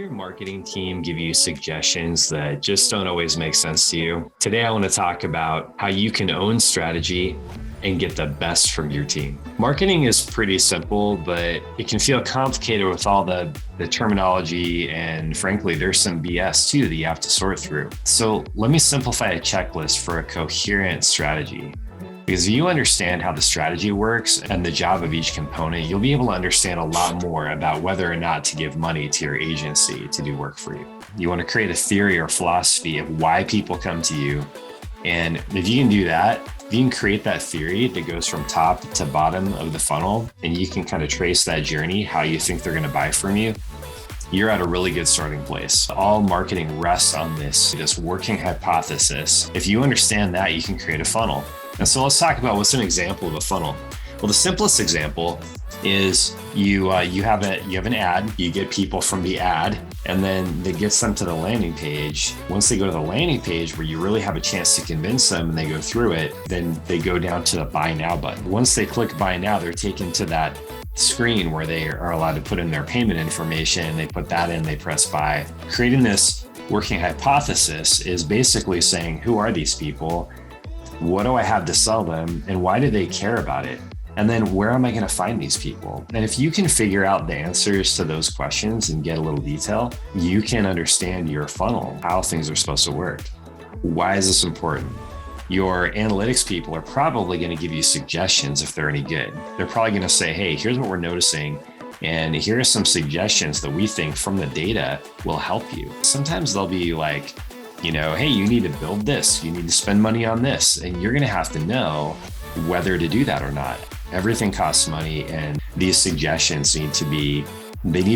your marketing team give you suggestions that just don't always make sense to you? Today, I want to talk about how you can own strategy and get the best from your team. Marketing is pretty simple, but it can feel complicated with all the terminology. And frankly, there's some BS too that you have to sort through. So let me simplify a checklist for a coherent strategy. Because if you understand how the strategy works and the job of each component, you'll be able to understand a lot more about whether or not to give money to your agency to do work for you. You want to create a theory or philosophy of why people come to you. And if you can do that, you can create that theory that goes from top to bottom of the funnel, and you can kind of trace that journey, how you think they're going to buy from you. You're at a really good starting place. All marketing rests on this working hypothesis. If you understand that, you can create a funnel. And so let's talk about what's an example of a funnel. Well, the simplest example is you have an ad, you get people from the ad, and then that gets them to the landing page. Once they go to the landing page where you really have a chance to convince them and they go through it, then they go down to the buy now button. Once they click buy now, they're taken to that screen where they are allowed to put in their payment information. They put that in, they press buy. Creating this working hypothesis is basically saying, who are these people? What do I have to sell them? And why do they care about it? And then where am I going to find these people? And if you can figure out the answers to those questions and get a little detail, you can understand your funnel, how things are supposed to work. Why is this important? Your analytics people are probably going to give you suggestions if they're any good. They're probably going to say, hey, here's what we're noticing. And here are some suggestions that we think from the data will help you. Sometimes they'll be like, hey, you need to build this. You need to spend money on this. And you're going to have to know whether to do that or not. Everything costs money, and these suggestions need to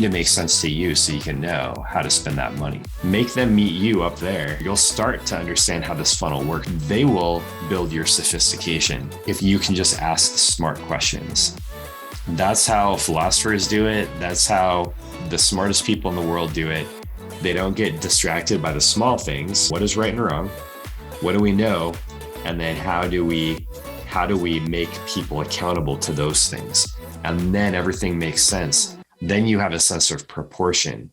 make sense to you so you can know how to spend that money. Make them meet you up there. You'll start to understand how this funnel works. They will build your sophistication if you can just ask smart questions. That's how philosophers do it. That's how the smartest people in the world do it. They don't get distracted by the small things. What is right and wrong? What do we know? And then how do we make people accountable to those things? And then everything makes sense. Then you have a sense of proportion.